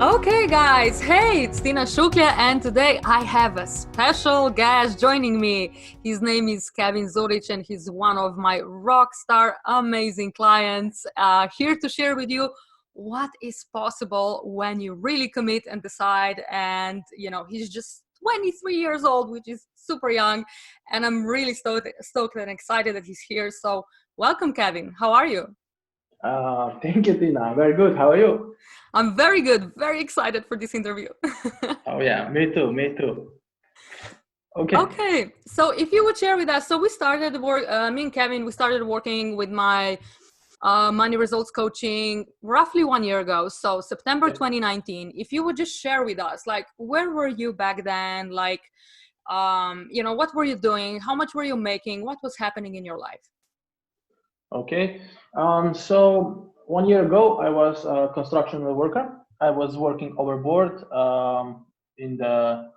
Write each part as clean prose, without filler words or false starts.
Okay, guys. Hey, it's Tina Shukla, and today I have a special guest joining me. His name is Kevin Zoric, and he's one of my rockstar, amazing clients. Here to share with you what is possible when you really commit and decide. And he's just 23 years old, which is super young, and I'm really stoked and excited that he's here. So, welcome, Kevin. How are you? Thank you, Tina. Very good. How are you? I'm very good, very excited for this interview. Oh yeah, me too. Me too. Okay. Okay, so if you would share with us, so we started work, me and Kevin, we started working with my money results coaching roughly 1 year ago. So September Yeah. 2019. If you would just share with us, like, where were you back then? Like, what were you doing? How much were you making? What was happening in your life? Okay. So 1 year ago, I was a construction worker. I was working overboard in the.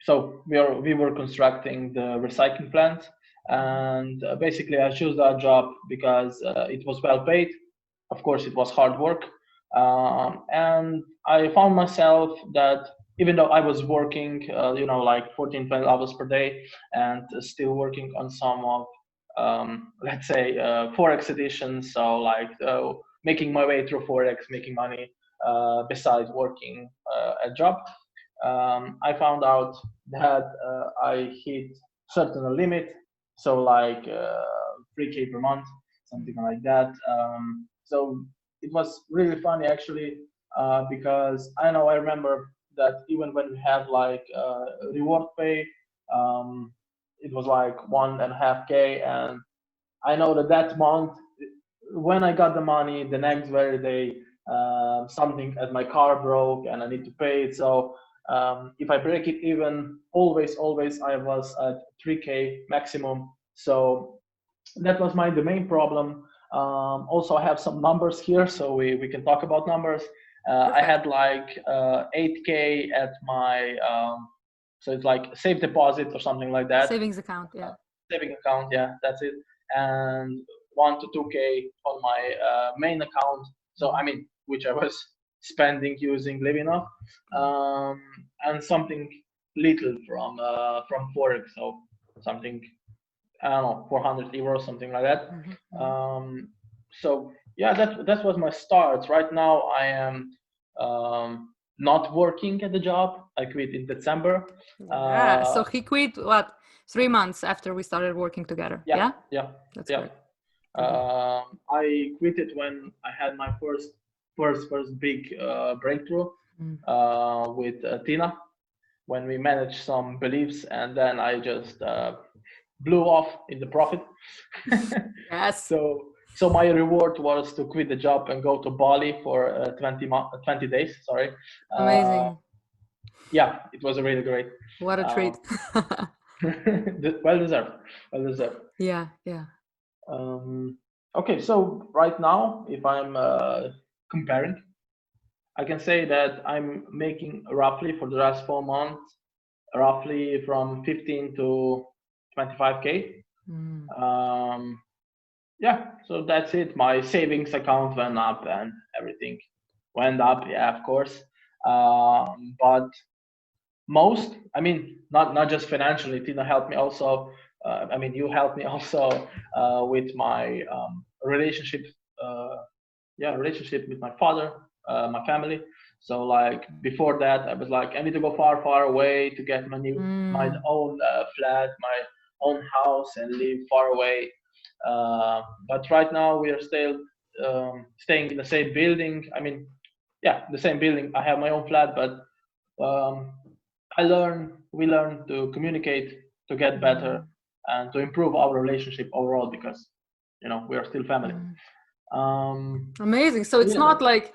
So we were constructing the recycling plant, and basically I chose that job because it was well paid. Of course, it was hard work, and I found myself that even though I was working, like 14, 12 hours per day, and still working on some of, let's say, Forex editions, so like making my way through Forex, making money besides working a job, I found out that I hit certain limit, so like 3K per month, something like that. So it was really funny actually, because I remember that even when we had like reward pay, um, it was like 1.5K, and I know that that month when I got the money, the next very day, something at my car broke and I need to pay it. So if I break it even, always I was at 3K maximum. So that was the main problem. Also, I have some numbers here, so we can talk about numbers. I Perfect. had like 8K at my, so it's like safe deposit or something like that. Savings account, yeah. Saving account, yeah, that's it. And 1 to 2K on my main account. So I mean, which I was spending, using, living off, um, and something little from Forex. So something, I don't know, 400 euros, something like that. So yeah, that was my start. Right now, I am not working at the job. I quit in December. Yeah. So Uh, he quit what, 3 months after we started working together. yeah, Yeah. yeah, That's yeah. great. Perfect. I quit it when I had my first big breakthrough Mm. with Tina, when we managed some beliefs, and then I just blew off in the profit. Yes. So my reward was to quit the job and go to Bali for 20 days. Sorry. Uh, Amazing. yeah, it was really great. What a Uh, treat. well deserved. Well deserved. Yeah. Yeah. Um, okay, so right now, if I'm comparing, I can say that I'm making roughly for the last 4 months, roughly from 15 to 25K. Mm. Um, yeah, so that's it. My savings account went up and everything went up. Yeah, of course. But most, I mean, not just financially. Tina helped me also. I mean, you helped me also with my relationship. Uh, yeah, relationship with my father, my family. So like before that, I was like, I need to go far away to get my Mm. own flat, my own house, and live far away. But right now we are still staying in the same building. I mean, yeah, the same building. I have my own flat, but um, we learn to communicate, to get better, Mm. and to improve our relationship overall, because we are still family. Mm. Um, Amazing. So so it's yeah, not like,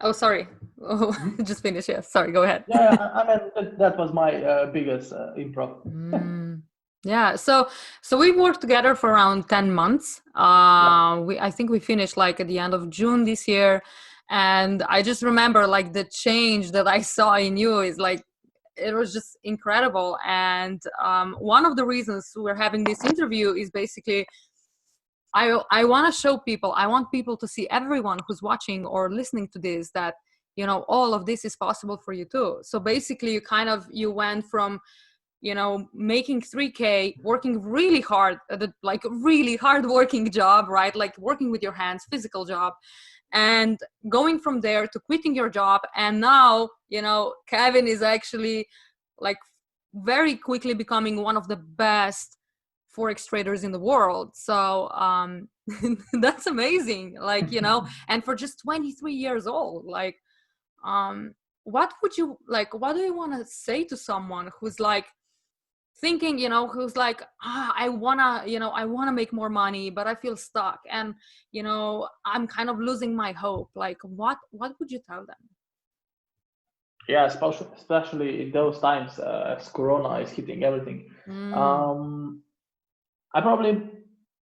oh, sorry. Oh, just finish. Yeah. Sorry. Go ahead. yeah, I mean that was my biggest improv. Mm. Yeah. So we worked together for around 10 months. Yeah, I think we finished like at the end of June this year. And I just remember like the change that I saw in you is like, it was just incredible. And one of the reasons we're having this interview is basically I want to show people, I want people to see, everyone who's watching or listening to this, that all of this is possible for you too. So basically you went from making 3K, working really hard at like really hard working job, right? Like working with your hands, physical job, and going from there to quitting your job. And now, Kevin is actually like very quickly becoming one of the best Forex traders in the world. So that's amazing. Like, and for just 23 years old, like, what do you want to say to someone who's like thinking, who's like, I wanna make more money, but I feel stuck, and I'm kind of losing my hope. Like, what would you tell them? Yeah, especially in those times, as Corona is hitting everything. I probably,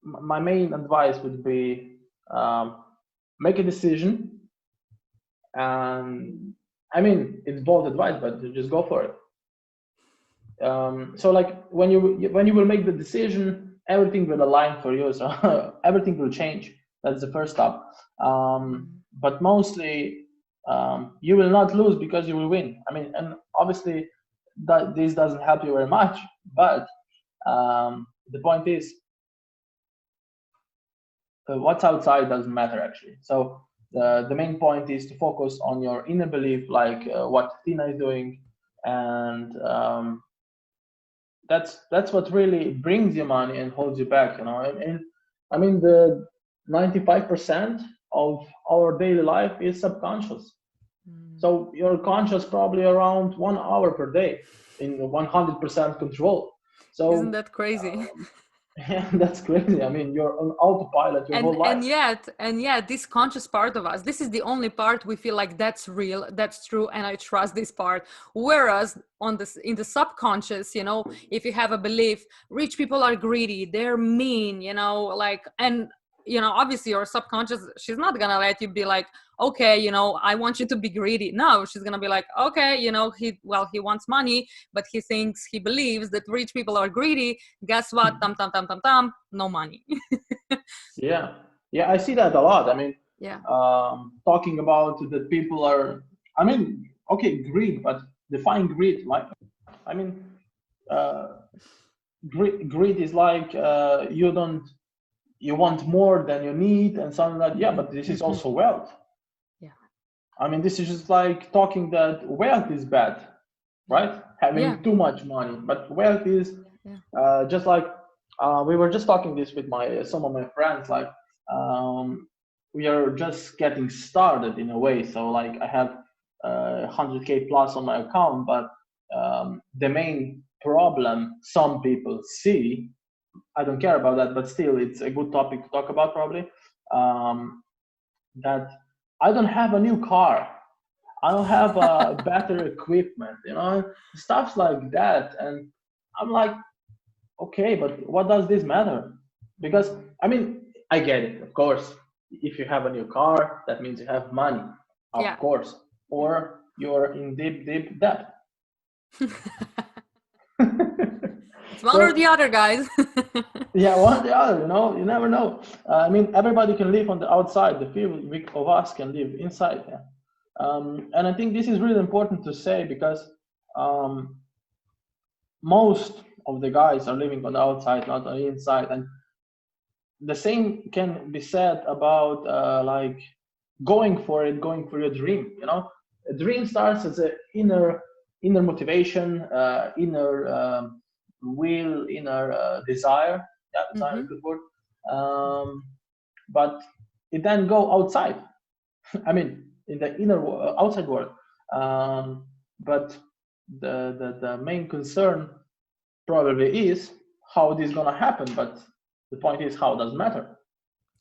my main advice would be, make a decision. And I mean, it's bold advice, but just go for it. So like when you will make the decision, everything will align for you. So everything will change. That's the first step. But mostly, you will not lose because you will win. I mean, and obviously this doesn't help you very much, but the point is, what's outside doesn't matter actually. So the main point is to focus on your inner belief, like what Tina is doing, and that's what really brings you money and holds you back. And I mean, the 95% of our daily life is subconscious. So you're conscious probably around 1 hour per day in 100% control. So isn't that crazy? Yeah, that's crazy. I mean, you're on autopilot your whole life. And yet this conscious part of us, this is the only part we feel like that's real, that's true, and I trust this part. Whereas in the subconscious, if you have a belief, rich people are greedy, they're mean, like, and obviously your subconscious, she's not gonna let you be like, okay, I want you to be greedy. No, she's gonna be like, okay, he wants money, but he believes that rich people are greedy. Guess what? No money. Yeah, I see that a lot. I mean, Yeah. Talking about that people are, I mean, okay, greed, but define greed. Like, I mean, greed is like, you want more than you need and something like that. Yeah, but this is also wealth. Yeah. I mean, this is just like talking that wealth is bad, right? Having too much money, but wealth is just like, we were just talking this with some of my friends. Like, we are just getting started in a way. So like, I have 100K plus on my account, but the main problem some people see, I don't care about that, but still, it's a good topic to talk about probably. That I don't have a new car, I don't have better equipment, stuff like that, and I'm like, okay, but what does this matter? Because I mean, I get it, of course. If you have a new car, that means you have money, of course, or you're in deep debt. It's one or the other, guys. Yeah, one or the other, you never know. I mean, everybody can live on the outside. The few of us can live inside. Yeah. And I think this is really important to say, because most of the guys are living on the outside, not on the inside. And the same can be said about like going for your dream. A dream starts as an inner motivation, inner will, inner desire. Yeah, desire is a good word. But it then go outside. I mean, in the outside world. But the main concern probably is how this is gonna happen. But the point is, how it doesn't matter.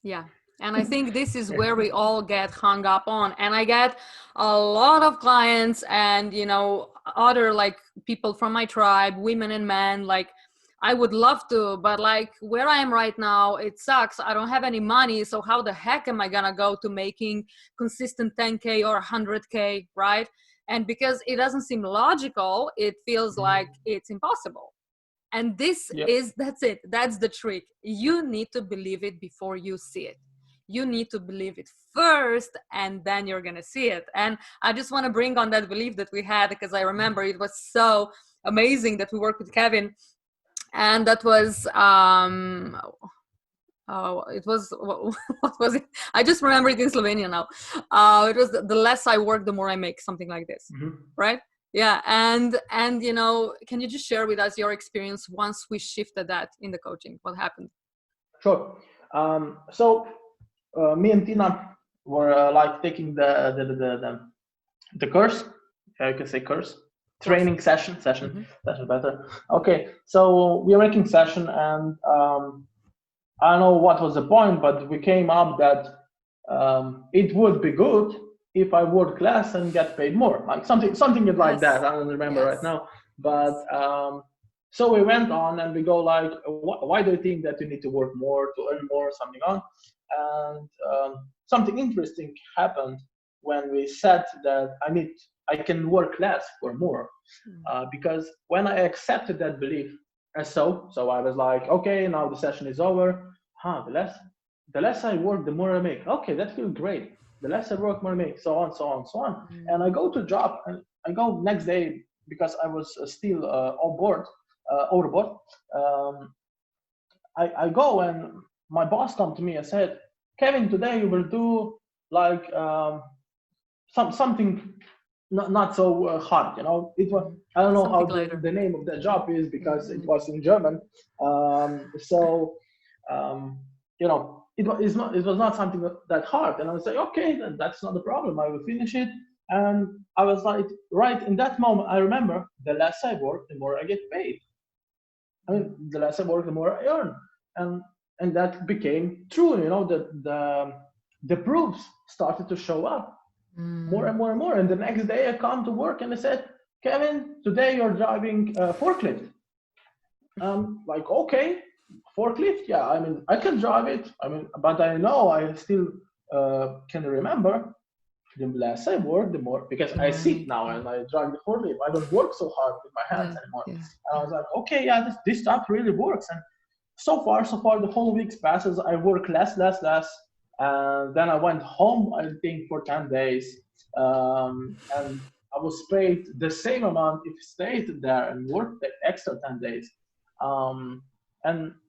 Yeah. And I think this is where we all get hung up on. And I get a lot of clients and, other like people from my tribe, women and men, like, I would love to, but like where I am right now, it sucks. I don't have any money. So how the heck am I going to go to making consistent 10K or 100K, right? And because it doesn't seem logical, it feels like it's impossible. And that's it. That's the trick. You need to believe it before you see it. you need to believe it first, and then you're going to see it. And I just want to bring on that belief that we had, because I remember it was so amazing that we worked with Kevin. And that was it was what was it? I just remember it in Slovenia now. It was the less I work, the more I make, something like this, right? Yeah, and you know, can you just share with us your experience once we shifted that in the coaching? What happened? Sure. So me and Tina were like taking the course. You can say course. Training session better. Okay, so we were making session, and I don't know what was the point, but we came up that it would be good if I work less and get paid more, like something like that. I don't remember right now, but so we went on and we go like, why do you think that you need to work more to earn more, something on? And something interesting happened when we said that I can work less for more, because when I accepted that belief, so I was like, okay, now the session is over. The less I work, the more I make. Okay, that feels great. The less I work, more I make. So on. And I go to job, and I go next day because I was still overboard. I go, and my boss come to me and said, Kevin, today you will do like something not so hard, you know. It was, I don't know something how the name of the job is, because it was in German. You know, it was not something that hard, and I was like, okay, then that's not a problem. I will finish it. And I was like, right in that moment, I remember, the less I work, the more I get paid. I mean, the less I work, the more I earn, and that became true. You know, the proofs started to show up. More and more and more. And the next day I come to work and I said, Kevin, today you're driving a forklift. Like, okay, forklift, yeah, I mean, I can drive it. I mean, but I know I still can remember, the less I work, the more, because I sit now and I drive the forklift. I don't work so hard with my hands anymore. And I was like, okay, yeah, this stuff really works. And so far, the whole week passes. I work less. And then I went home, I think, for 10 days. And I was paid the same amount if I stayed there and worked the extra 10 days. And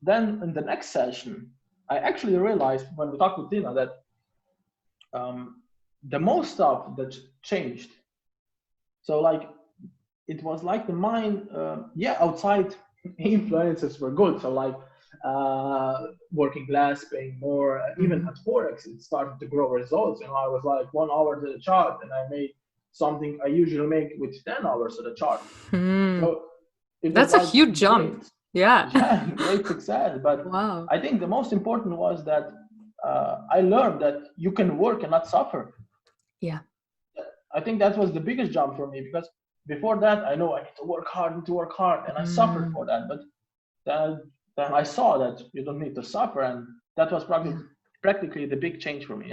then in the next session, I actually realized when we talked with Tina that the most stuff that changed. So like, it was like the mind, outside influences were good. So like, working less, paying more, even at Forex, it started to grow results. You know, I was like 1 hour to the chart, and I made something I usually make with 10 hours to the chart. So that's a huge jump. Yeah, great success. But I think the most important was that I learned that you can work and not suffer. Yeah, I think that was the biggest jump for me, because before that I know I need to work hard, and I suffered for that. But then I saw that you don't need to suffer, and that was practically the big change for me.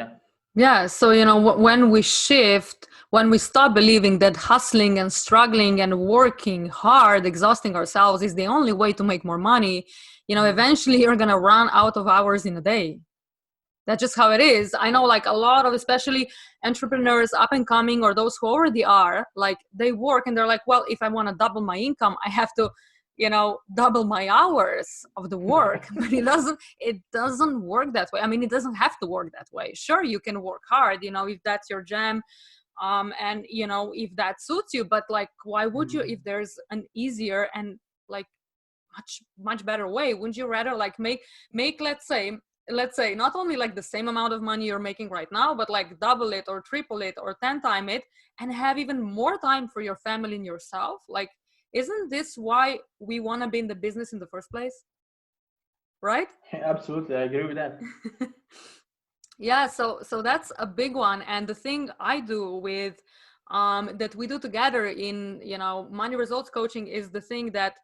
Yeah. So, you know, when we shift, when we stop believing that hustling and struggling and working hard, exhausting ourselves is the only way to make more money, you know, eventually you're going to run out of hours in a day. That's just how it is. I know, like, a lot of, especially entrepreneurs up and coming, or those who already are, like, they work and they're like, well, if I want to double my income, I have to, you know, double my hours of the work. But it doesn't work that way. I mean, it doesn't have to work that way. Sure, you can work hard, you know, if that's your jam, and, you know, if that suits you. But like, why would you, if there's an easier and like much better way? Wouldn't you rather like make let's say not only like the same amount of money you're making right now, but like double it or triple it or 10 times it, and have even more time for your family and yourself? Like, isn't this why we want to be in the business in the first place? Right? Absolutely, I agree with that. Yeah, so that's a big one. And the thing I do with that we do together in, you know, money results coaching, is the thing that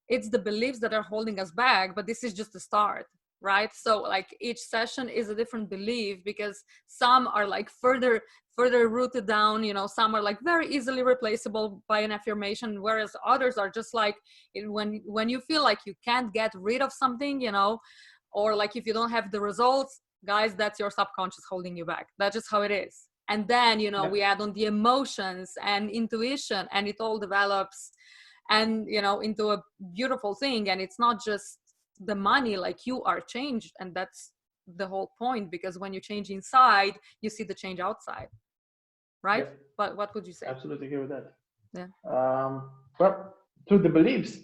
it's the beliefs that are holding us back, but this is just the start, right? So like, each session is a different belief, because some are like further rooted down, you know, some are like very easily replaceable by an affirmation, whereas others are just like, when you feel like you can't get rid of something, you know, or like if you don't have the results, guys, that's your subconscious holding you back. That's just how it is. And then, you know, we add on the emotions and intuition, and it all develops and, you know, into a beautiful thing. And it's not just the money, like you are changed. And that's the whole point, because when you change inside, you see the change outside. Right? Yeah. But what would you say? Absolutely agree with that. Yeah. Well, to the beliefs,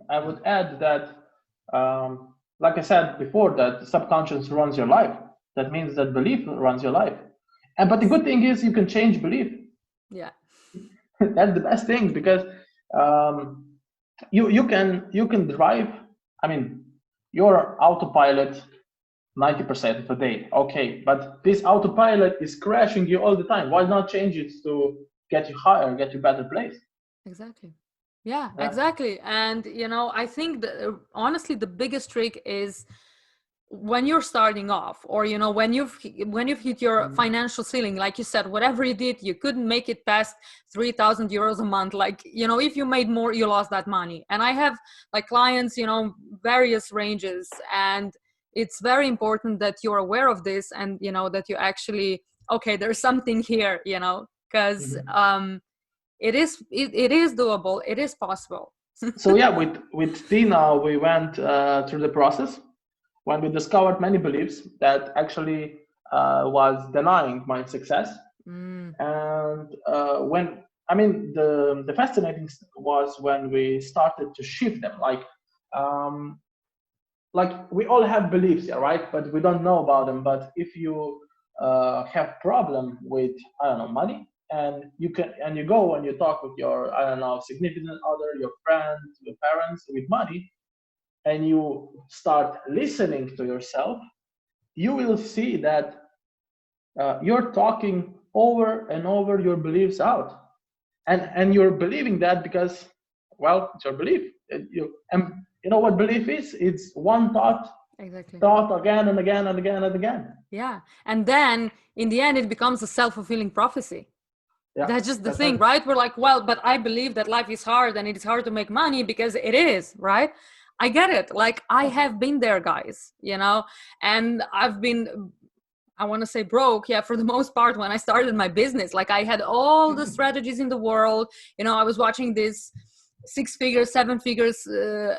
I would add that, like I said before, that the subconscious runs your life. That means that belief runs your life. But the good thing is you can change belief. Yeah. That's the best thing, because you can drive. I mean, your autopilot 90% of the day. Okay, but this autopilot is crashing you all the time. Why not change it to get you higher, get you better place? Exactly. Yeah, exactly. And, you know, I think that honestly, the biggest trick is when you're starting off, or, you know, when you've hit your financial ceiling, like you said, whatever you did, you couldn't make it past 3,000 euros a month. Like, you know, if you made more, you lost that money. And I have like clients, you know, various ranges, and it's very important that you're aware of this, and, you know, that you actually, okay, there's something here, you know, because it is doable, it is possible. So yeah, with Tina, we went through the process when we discovered many beliefs that actually was denying my success. And when, I mean, the fascinating was when we started to shift them. Like we all have beliefs, yeah, right? But we don't know about them. But if you have problem with, I don't know, money, and you go and you talk with your, I don't know, significant other, your friends, your parents with money, and you start listening to yourself, you will see that you're talking over and over your beliefs out, and you're believing that because, well, it's your belief. And you know what belief is? It's one thought, Exactly. thought again and again and again and again. Yeah, and then in the end, it becomes a self-fulfilling prophecy. Yeah, That's just the that's thing, right? We're like, well, but I believe that life is hard and it is hard to make money, because it is, right? I get it. Like, I have been there, guys, you know, and I've been, I want to say broke, yeah, for the most part, when I started my business. Like, I had all the strategies in the world. You know, I was watching this 6 figures, 7 figures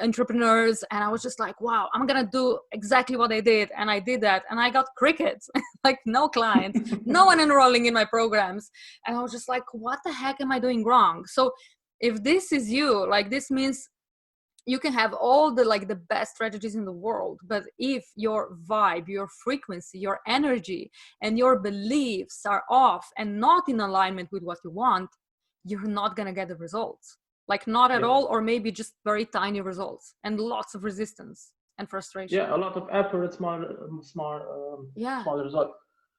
entrepreneurs, and I was just like, wow, I'm gonna do exactly what they did. And I did that, and I got crickets. Like, no clients, no one enrolling in my programs. And I was just like, what the heck am I doing wrong? So if this is you, like, this means you can have all the, like, the best strategies in the world, but if your vibe, your frequency, your energy, and your beliefs are off and not in alignment with what you want, you're not going to get the results. Like, not at all, or maybe just very tiny results and lots of resistance and frustration. Yeah, a lot of effort, small result.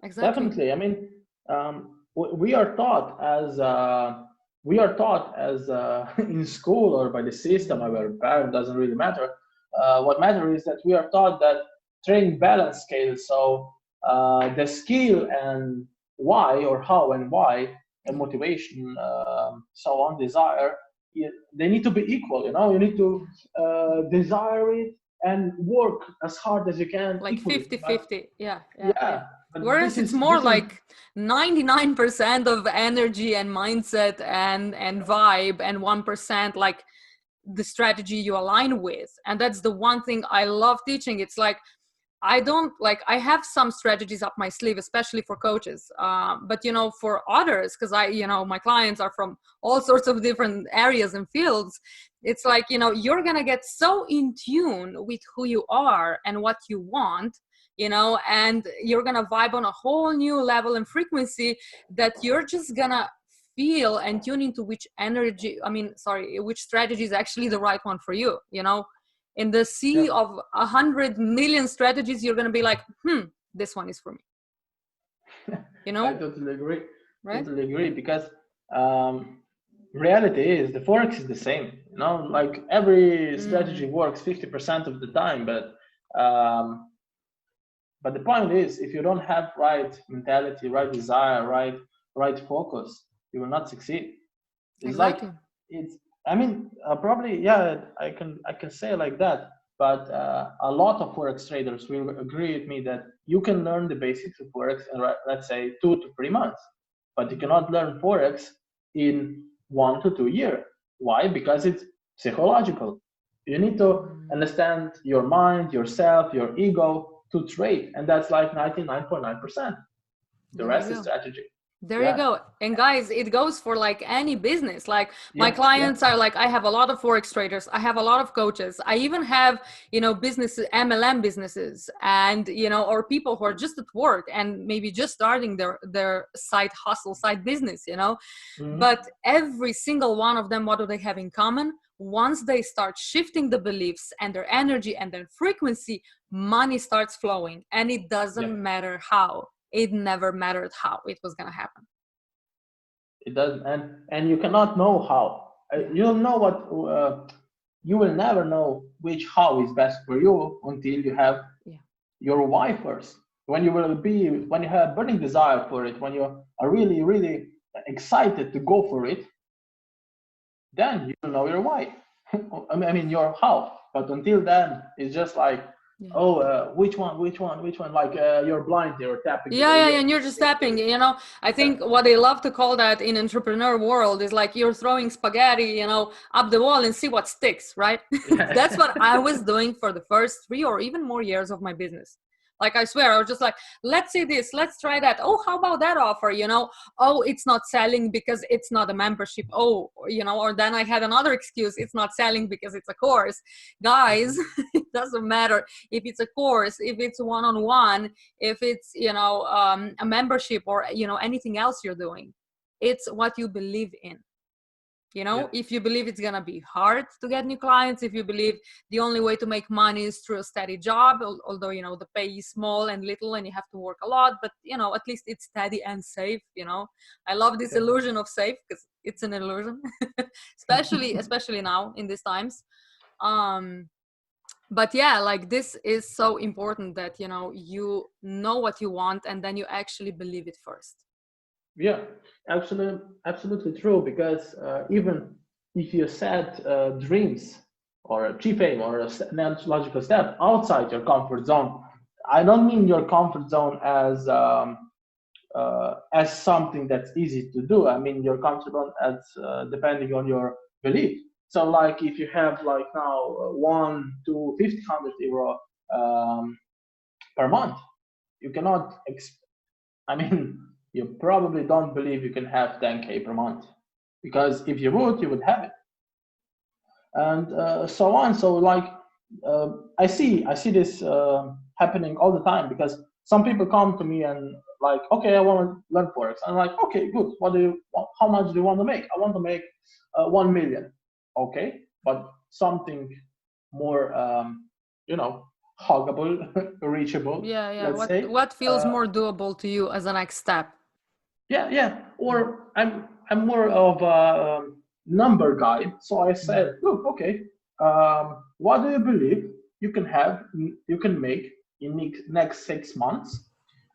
Exactly. Definitely. I mean, we are taught as in school or by the system or by parent, doesn't really matter. What matters is that we are taught that training balance scales. So the skill and why, or how and why, and motivation, so on, desire, they need to be equal. You know, you need to desire it and work as hard as you can. Like equally. 50-50. Yeah. Whereas it's more like 99% of energy and mindset and vibe, and 1% like the strategy you align with. And that's the one thing I love teaching. It's like, I have some strategies up my sleeve, especially for coaches. But, you know, for others, because my clients are from all sorts of different areas and fields. It's like, you know, you're going to get so in tune with who you are and what you want, you know, and you're going to vibe on a whole new level and frequency, that you're just going to feel and tune into which strategy is actually the right one for you, you know. In the sea of 100 million strategies, you're going to be like, this one is for me. You know? I totally agree. Right? Totally agree, because reality is the Forex is the same. You know, like every strategy works 50% of the time, but the point is, if you don't have right mentality, right desire, right focus, you will not succeed. It's exactly. Like it's. I mean, probably, yeah. I can say like that, but a lot of Forex traders will agree with me that you can learn the basics of Forex in, let's say, 2 to 3 months, but you cannot learn Forex in 1 to 2 years. Why? Because it's psychological. You need to understand your mind, yourself, your ego to trade, and that's like 99.9%. The rest is strategy. There you go. And guys, it goes for like any business. Like my clients are like, I have a lot of Forex traders. I have a lot of coaches. I even have, businesses, MLM businesses, and, or people who are just at work and maybe just starting their side hustle, side business, But every single one of them, what do they have in common? Once they start shifting the beliefs and their energy and their frequency, money starts flowing, and it doesn't matter how. It never mattered how it was going to happen. It doesn't, and you cannot know how. You don't know what. You will never know which how is best for you until you have your why first. When you have burning desire for it, when you are really, really excited to go for it, then you know your why. I mean your how. But until then, it's just like, which one? Like you're blind, you're tapping. And you're just tapping. I think what they love to call that in entrepreneur world is like you're throwing spaghetti, up the wall and see what sticks, right? That's what I was doing for the first 3 or even more years of my business. Like, I swear, I was just like, let's see this, let's try that. Oh, how about that offer? Oh, it's not selling because it's not a membership. Oh, or then I had another excuse. It's not selling because it's a course. Guys, it doesn't matter if it's a course, if it's one-on-one, if it's, a membership or, anything else you're doing. It's what you believe in. If you believe it's going to be hard to get new clients, if you believe the only way to make money is through a steady job, although, the pay is small and little and you have to work a lot, but, at least it's steady and safe, I love this illusion of safe because it's an illusion, especially now in these times. But like this is so important that, you know what you want and then you actually believe it first. Yeah, absolutely true. Because even if you set dreams or a chief aim or a logical step outside your comfort zone, I don't mean your comfort zone as something that's easy to do. I mean your comfort zone as depending on your belief. So like if you have like now 1 to 1,500 euro per month, you cannot. You probably don't believe you can have 10K per month, because if you would have it, and so on. So like I see this happening all the time, because some people come to me and like, okay, I want to learn Forex. I'm like, okay, good. How much do you want to make? I want to make 1 million. Okay, but something more, huggable, reachable. What feels more doable to you as a next step? Or I'm more of a number guy. So I said, look, okay, what do you believe you can make in next 6 months,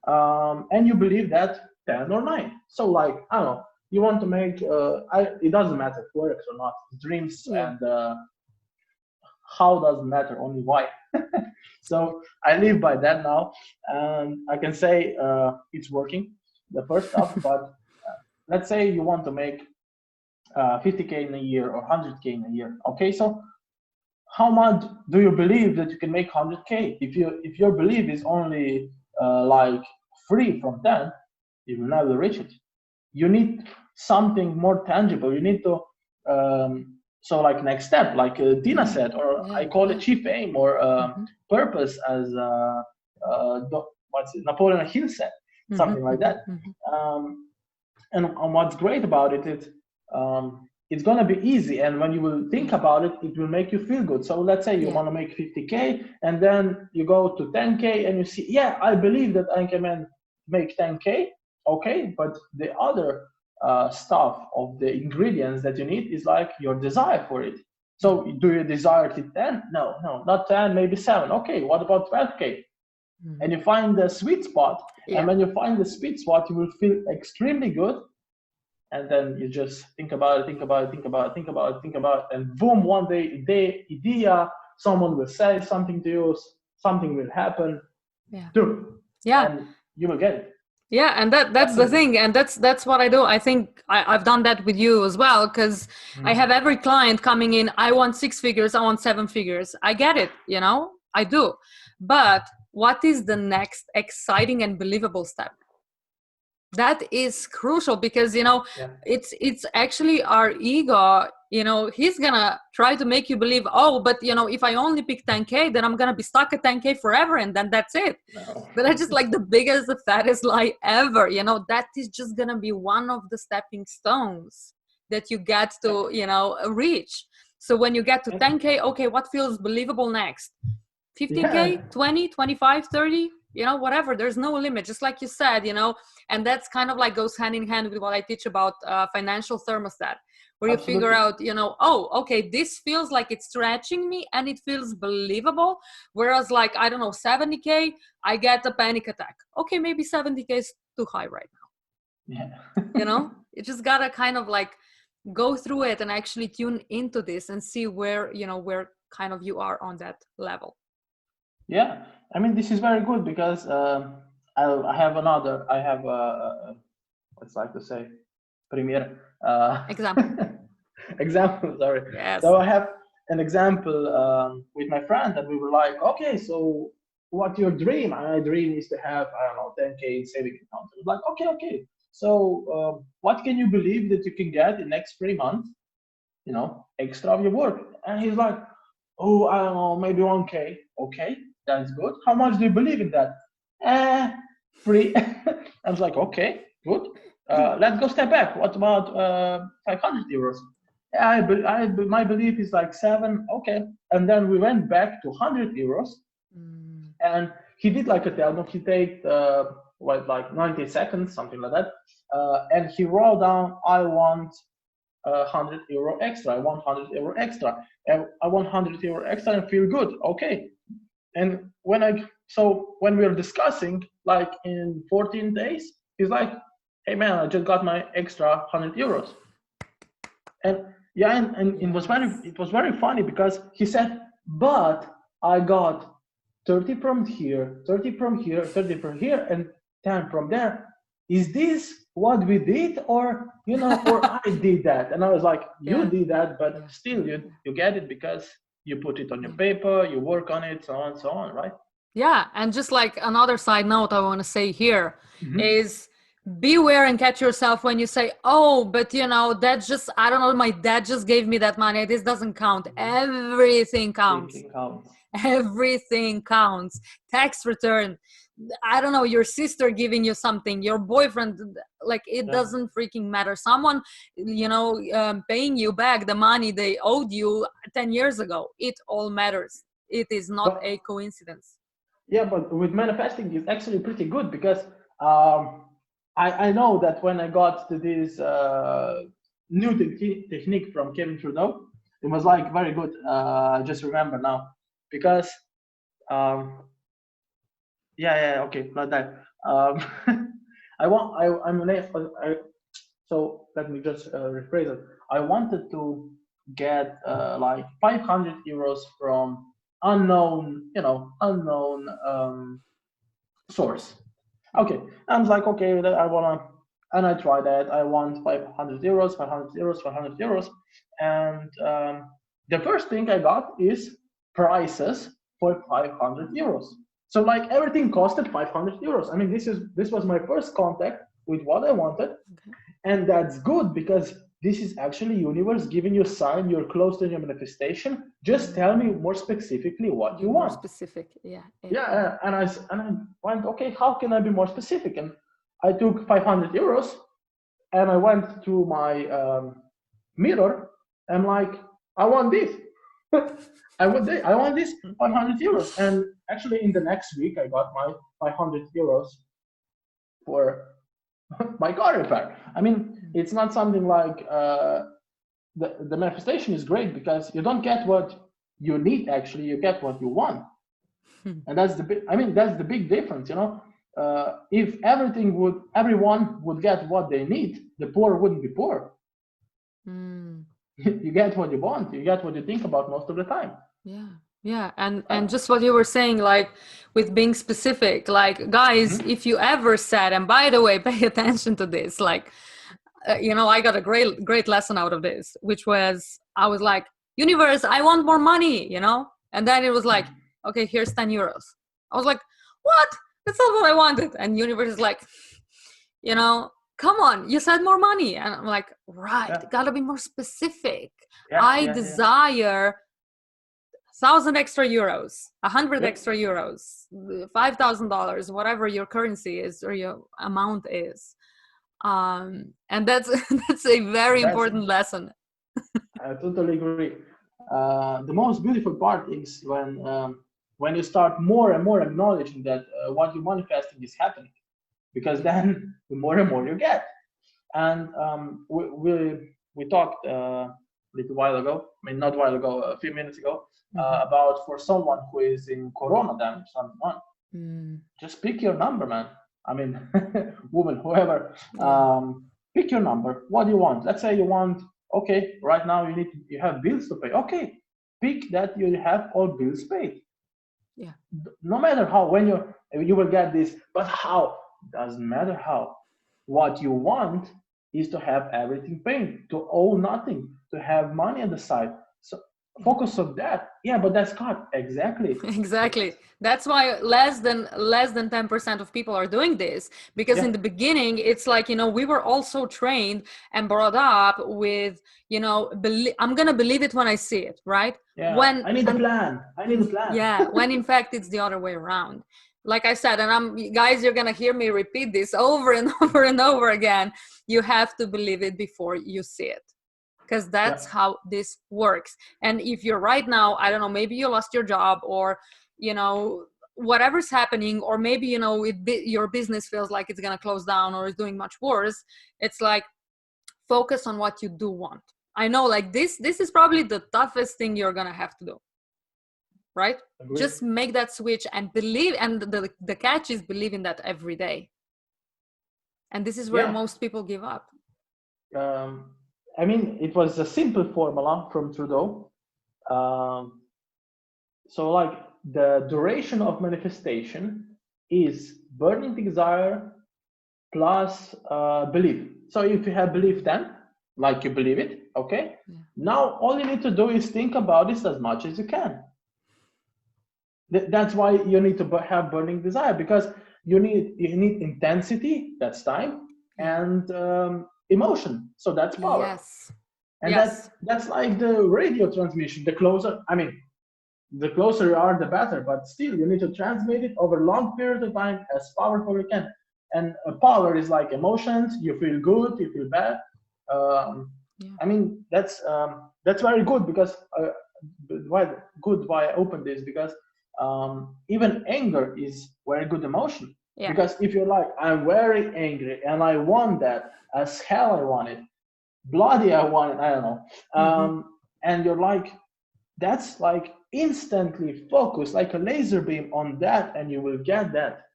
and you believe that 10 or 9. So like, I don't know, you want to make it doesn't matter Forex or not, dreams and how doesn't matter, only why. So I live by that now, and I can say it's working, the first stuff. But let's say you want to make 50K in a year or 100K in a year. Okay, so how much do you believe that you can make 100K? If your belief is only like 3 from 10, you will never reach it. You need something more tangible. You need to so like next step, like Dina said, or I call it chief aim or purpose, as Napoleon Hill said, something like that. And what's great about it is it's going to be easy, and when you will think about it, it will make you feel good. So let's say you want to make 50K, and then you go to 10K and you see, I believe that I can make 10K. Okay, but the other stuff of the ingredients that you need is like your desire for it. So do you desire to 10? No, not 10, maybe 7. Okay, what about 12K? And you find the sweet spot. And when you find the sweet spot, you will feel extremely good. And then you just think about it, and boom, one day, someone will say something to you, something will happen. Yeah. and you will get it. Yeah, and that's the thing, and that's what I do. I think I've done that with you as well, because I have every client coming in. I want 6 figures. I want 7 figures. I get it, I do. But what is the next exciting and believable step? That is crucial, because Yeah. it's actually our ego. He's gonna try to make you believe, oh, but if I only pick 10K, then I'm gonna be stuck at 10K forever, and then that's it. No. But that's just like the biggest, the fattest lie ever. That is just gonna be one of the stepping stones that you get to reach. So when you get to 10K, okay, what feels believable next? 15K, 20, 25, 30, whatever. There's no limit, just like you said. And that's kind of like goes hand in hand with what I teach about financial thermostat, where you figure out, oh, okay, this feels like it's stretching me and it feels believable. Whereas like, I don't know, 70K, I get a panic attack. Okay, maybe 70K is too high right now. Yeah. You just gotta kind of like go through it and actually tune into this and see where, where kind of you are on that level. Yeah, I mean, this is very good because I have what's like to say, premier Example. example, sorry. Yes. So I have an example with my friend, and we were like, okay, so what's your dream? My dream is to have, I don't know, 10K saving account. I was like, okay. So what can you believe that you can get in next 3 months, extra of your work? And he's like, oh, I don't know, maybe 1K. Okay, that's good. How much do you believe in that? 3. I was like, okay, good. Let's go step back. What about 500 euros? My belief is like 7. Okay. And then we went back to 100 euros. And he did like a demo. He take like 90 seconds, something like that. And he wrote down, I want 100 euro extra. I want 100 euro extra. And I want 100 euro extra and feel good. Okay. And when we were discussing, like in 14 days, he's like, hey man, I just got my extra 100 euros. And yeah, and it was very funny because he said, but I got 30 from here, 30 from here, 30 from here, and 10 from there. Is this what we did, or or I did that? And I was like, you did that, but still you get it because you put it on your paper, you work on it, so on, right? Yeah, and just like another side note I want to say here is beware and catch yourself when you say, oh, but that's just, I don't know, my dad just gave me that money. This doesn't count. Everything counts. Everything counts. Tax return. I don't know, your sister giving you something, your boyfriend, like it doesn't freaking matter. Someone, paying you back the money they owed you 10 years ago. It all matters. It is not a coincidence. Yeah, but with manifesting, it's actually pretty good because I know that when I got to this new technique from Kevin Trudeau, it was like very good. I just remember now because okay, not that. So let me just rephrase it. I wanted to get like 500 euros from unknown source. Okay, I was like, okay, I wanna, and I tried that. I want 500 euros, 500 euros, 500 euros, and the first thing I got is prices for 500 euros. So like everything costed 500 euros. I mean, this was my first contact with what I wanted, and that's good because this is actually universe giving you a sign you're close to your manifestation. Just tell me more specifically what you want. More specific, yeah. And I went, okay, how can I be more specific? And I took 500 euros and I went to my mirror and like, I want this. I want this 500 euros. And actually in the next week, I got my 500 euros for my car repair. I mean, it's not something like the manifestation is great because you don't get what you need, actually, you get what you want. And that's the big difference, if everyone would get what they need, the poor wouldn't be poor. You get what you want, you get what you think about most of the time. Yeah, and just what you were saying, like with being specific, like guys, if you ever said, and by the way, pay attention to this, like I got a great lesson out of this, which was I was like, universe, I want more money, and then it was like, okay, here's 10 euros. I was like, what? That's not what I wanted. And universe is like, come on, you said more money. And I'm like, right, gotta be more specific. I desire 1,000 extra euros, 100 extra euros, $5,000, whatever your currency is or your amount is. And that's that's a very important lesson. I totally agree. The most beautiful part is when you start more and more acknowledging that what you're manifesting is happening, because then the more and more you get. And we talked a little while ago, I mean not a while ago, a few minutes ago, about for someone who is in Corona damage, just pick your number, man. I mean, woman, whoever, pick your number. What do you want? Let's say you want, okay, right now you have bills to pay. Okay, pick that you have all bills paid. Yeah. No matter how, when you will get this, but how, doesn't matter how. What you want is to have everything paid, to owe nothing, to have money on the side. So focus on that. Yeah, but that's not exactly. That's why less than 10% of people are doing this, because in the beginning it's like, we were also trained and brought up with, I'm gonna believe it when I see it, right? I need a plan. Yeah, when in fact it's the other way around. Like I said, and guys, you're gonna hear me repeat this over and over and over again. You have to believe it before you see it, because that's how this works. And if you're right now, I don't know, maybe you lost your job, or whatever's happening, or maybe your business feels like it's going to close down or is doing much worse, it's like, focus on what you do want. I know, like this is probably the toughest thing you're going to have to do, right? Agreed. Just make that switch and believe, and the catch is believe in that every day. And this is where most people give up. I mean, it was a simple formula from Trudeau. So like the duration of manifestation is burning desire plus belief. So if you have belief 10, like you believe it, okay? Now all you need to do is think about this as much as you can. That's why you need to have burning desire, because you need intensity, that's time, and emotion, so that's power. Yes. And that's like the radio transmission. The closer you are, the better, but still you need to transmit it over a long period of time as powerful as you can. And power is like emotions. You feel good, you feel bad. I mean, that's very good, because why I opened this, because even anger is very good emotion. Because if you're like, I'm very angry and I want that as hell, I want it, bloody I want it, I don't know, and you're like, that's like instantly focus like a laser beam on that, and you will get that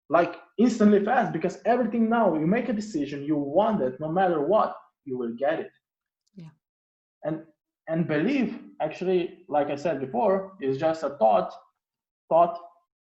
like instantly fast, because everything, now you make a decision, you want it, no matter what, you will get it. And belief, actually, like I said before, is just a thought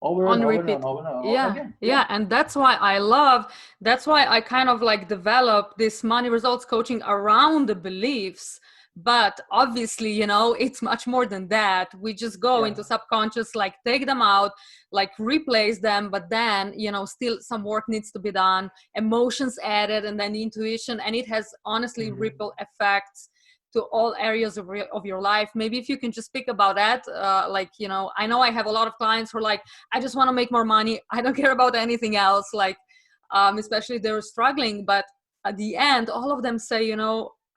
over and over and over and over again. And that's why I kind of like developed this money results coaching around the beliefs. But obviously, it's much more than that. We just go into subconscious, like take them out, like replace them, but then still some work needs to be done, emotions added, and then the intuition, and it has honestly ripple effects to all areas of your life. Maybe if you can just speak about that, I know I have a lot of clients who are like, I just want to make more money, I don't care about anything else, like especially they're struggling, but at the end all of them say,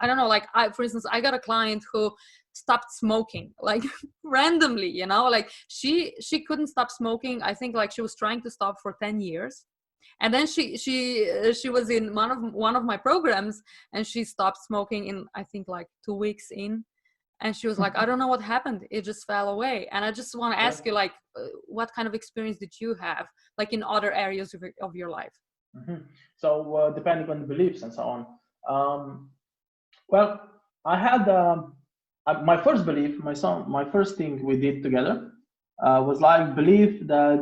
I don't know, like for instance, I got a client who stopped smoking, like randomly, like she couldn't stop smoking. I think like she was trying to stop for 10 years. And then she was in one of my programs, and she stopped smoking in, I think, like 2 weeks in. And she was like, I don't know what happened, it just fell away. And I just want to ask you, like, what kind of experience did you have, like in other areas of your life? So depending on the beliefs and so on. Well, I had my first belief, my first thing we did together was like belief that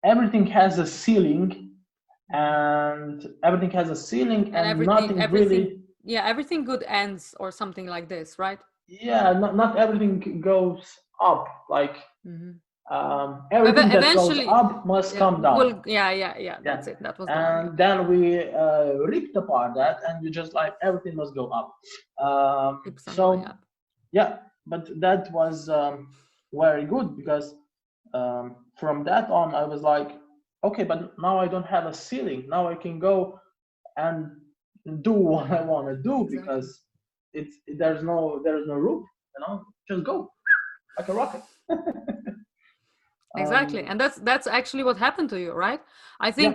everything has a ceiling, and everything has a ceiling, And and nothing really. yeah, everything good ends or something like this, right? Yeah, not everything goes up. Like Mm-hmm. everything that goes Eventually, up must yeah, come down. yeah, Yeah, that's it. That was the one, yeah. and then we ripped apart that, and we just like everything must go up. Keeps on going So up. yeah, but that was very good, because from that on I was like, okay, but now I don't have a ceiling. Now I can go and do what I want to do, Exactly. because there's no roof, just go like a rocket. Exactly, um, and that's actually what happened to you, right? I yeah, think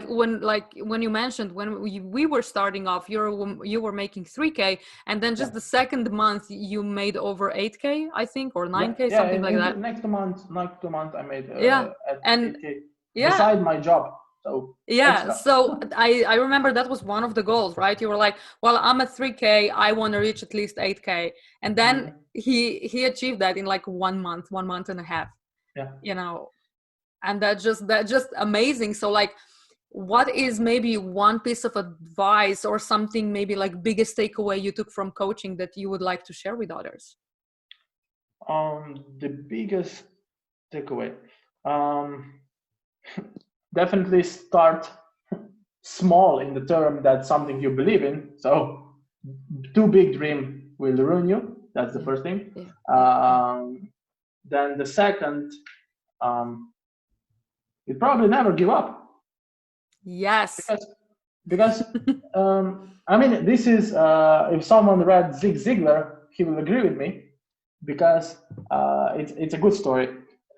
when you mentioned when we were starting off, you were making 3K, and then yeah, just the second month you made over 8K, I think, or yeah, 9K, yeah. something like In the that. next 2 months, I made Yeah, at and 8K yeah, beside my job, so yeah. extra. So I remember that was one of the goals, right? You were like, well, I'm at 3K, I want to reach at least 8K, and then Mhm. he achieved that in like 1 month, 1 month and a half, Yeah. you know. And that just amazing. So like, what is maybe one piece of advice or something, maybe like biggest takeaway you took from coaching that you would like to share with others? The biggest takeaway, um, definitely start small, in the term that something you believe in. So, too big dream will ruin you. That's the Yeah, first thing. yeah. Then the second, um, you probably never give up, Yes. because because I mean, this is if someone read Zig Ziglar, he will agree with me, because it's a good story.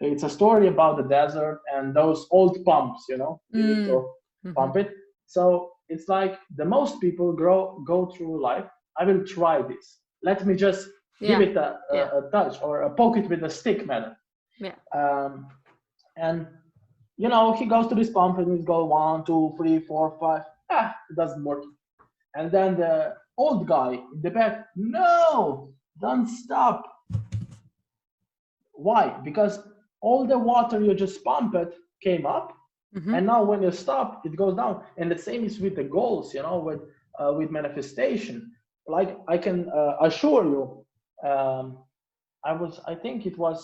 It's a story about the desert and those old pumps. You need Mm. to Hmm. pump it. So it's like the most people go through life. I will try this. Let me just give Yeah, it a, a, yeah, a touch, or a poke it with a stick method. yeah. Um, and he goes to this pump, and he's go 1, 2, 3, 4, 5. It doesn't work. And then the old guy in the back, no, don't stop. Why? Because all the water you just pumped came up, Hmm. and now when you stop, it goes down. And the same is with the goals, with manifestation. Like, I can assure you, I think it was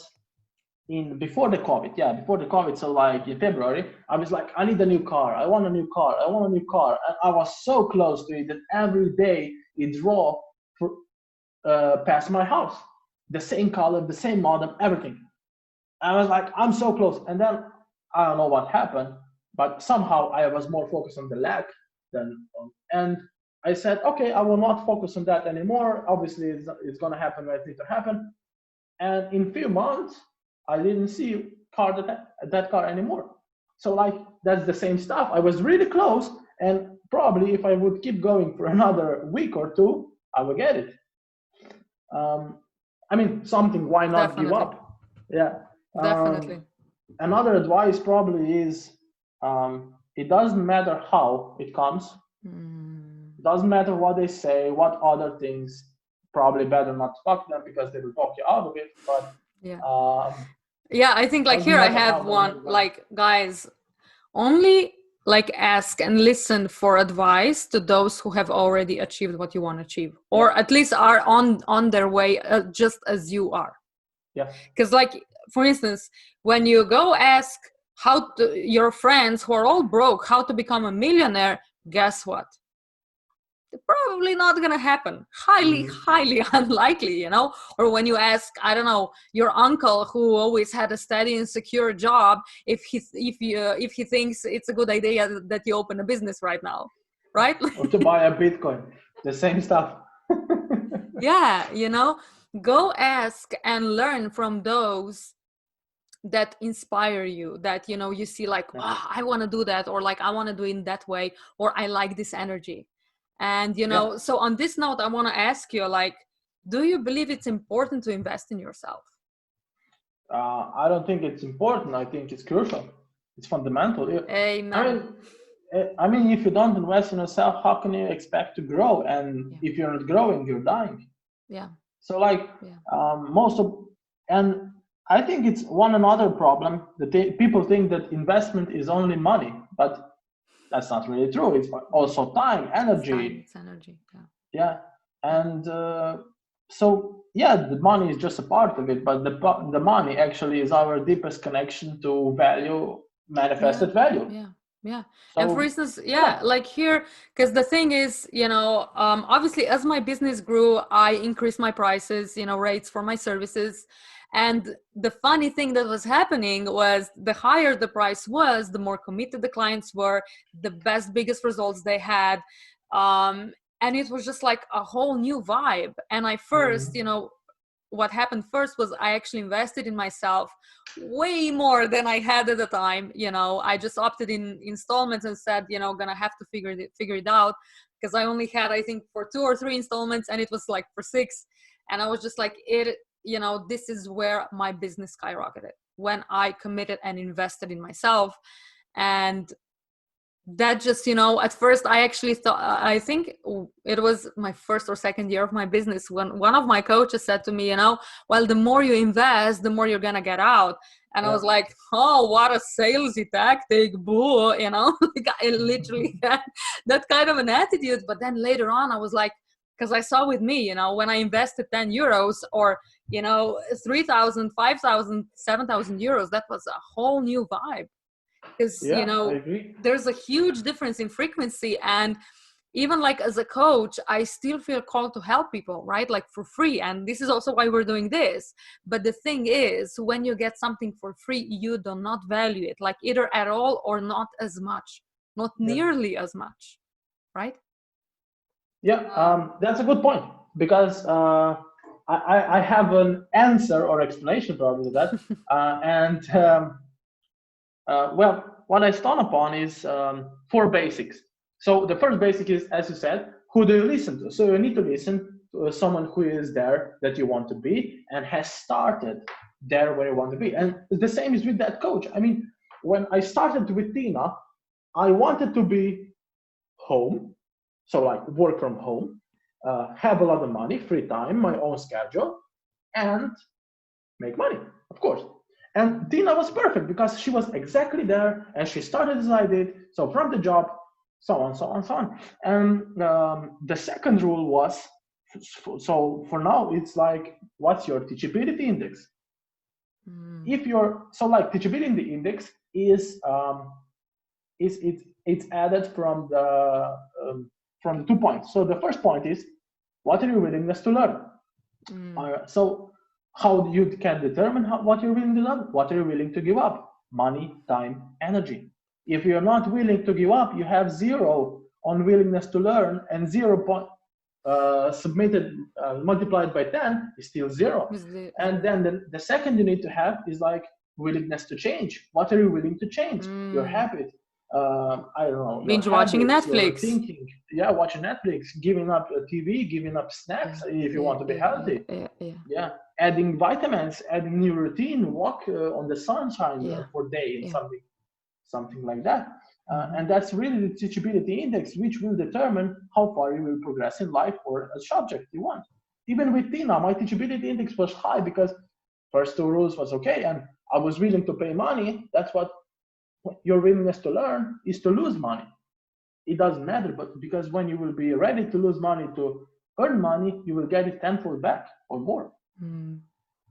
in before the COVID, yeah, before the COVID. So like in February, I was like, I need a new car. I want a new car. I want a new car. And I was so close to it that every day it drove for, past my house, the same color, the same model, everything. I was like, I'm so close. And then I don't know what happened, but somehow I was more focused on the lack than on. And I said, okay, I will not focus on that anymore. Obviously, it's going to happen when it needs to happen. And in few months, I didn't see that car anymore. So like, that's the same stuff. I was really close, and probably if I would keep going for another week or two, I would get it. Um, I mean, something. Why not give Definitely, up? Yeah. definitely. Another advice probably is, it doesn't matter how it comes. Mm. It doesn't matter what they say, what other things. Probably better not to talk to them, because they will talk you out of it. But Yeah, um, yeah. I think like doesn't here I matter have how, doesn't one, matter when. like, guys, only like ask and listen for advice to those who have already achieved what you want to achieve, or Yeah, at least are on their way, just as you are. yeah. Because like, for instance, when you go ask your friends who are all broke how to become a millionaire, guess what? Probably not gonna happen. Highly, Mhm. highly unlikely, or when you ask, I don't know, your uncle who always had a steady and secure job, if he thinks it's a good idea that you open a business right now, right? Or to buy a Bitcoin, the same stuff. Yeah, go ask and learn from those that inspire you, that you see like, Yeah, oh, I want to do that, or like I want to do it in that way, or I like this energy. And yeah. so on this note, I want to ask you, like, do you believe it's important to invest in yourself? I don't think it's important. I think it's crucial. It's fundamental. I Amen. mean, if you don't invest in yourself, how can you expect to grow? And Yeah, if you're not growing, you're dying. yeah, So like, yeah. most of, and I think it's one another problem that people think that investment is only money, but that's not really true. It's also time, energy. It's energy. Yeah. Yeah. And so, yeah, the money is just a part of it, but the money actually is our deepest connection to value, manifested value. Yeah. Yeah. So, And for instance, like here, because the thing is, obviously as my business grew, I increased my prices, rates for my services. And the funny thing that was happening was the higher the price was, the more committed the clients were, the biggest results they had. And it was just like a whole new vibe. And I first, what happened first was I actually invested in myself way more than I had at the time. I just opted in installments and said, gonna have to figure it out, because I only had, I think, for 2 or 3 installments, and it was like for 6. And I was just like, this is where my business skyrocketed, when I committed and invested in myself. And that just, at first I actually thought, I think it was my first or second year of my business, when one of my coaches said to me, well, the more you invest, the more you're gonna get out. And I was like, oh, what a salesy tactic, boo, like I literally had that kind of an attitude. But then later on I was like, because I saw with me, when I invested 10 euros or 3,000, 5,000, 7,000 euros, that was a whole new vibe. Because there's a huge difference in frequency. And even like as a coach, I still feel called to help people, right? Like for free. And this is also why we're doing this. But the thing is, when you get something for free, you do not value it, like either at all or not as much, not nearly as much, right? Yeah, that's a good point, because I have an answer or explanation probably to that. Well, what I stand upon is 4 basics. So the first basic is, as you said, who do you listen to? So you need to listen to someone who is there that you want to be and has started there where you want to be. And the same is with that coach. I mean, when I started with Tina, I wanted to be home, so like work from home, have a lot of money, free time, my own schedule, and make money, of course. And Tina was perfect because she was exactly there and she started as I did. So from the job, so on, so on, so on. And the second rule was, so for now, it's like, what's your teachability index? If you're, so like teachability index is it's added from the 2 points. So the first point is, what are your willingness to learn? So how you can determine what you're willing to learn? What are you willing to give up? Money, time, energy. If you're not willing to give up, you have 0 on willingness to learn, and 0 submitted multiplied by 10 is still 0. And then the second you need to have is like willingness to change. What are you willing to change? Your habit. I don't know. Binge watching Netflix. Thinking, watching Netflix, giving up TV, giving up snacks if you want to be healthy. Adding vitamins, adding new routine, walk on the sunshine for day, and something like that. And that's really the teachability index, which will determine how far you will progress in life or a subject you want. Even with Tina, my teachability index was high because first 2 rules was okay, and I was willing to pay money. That's what your willingness to learn is, to lose money. It doesn't matter, but because when you will be ready to lose money to earn money, you will get it tenfold back or more.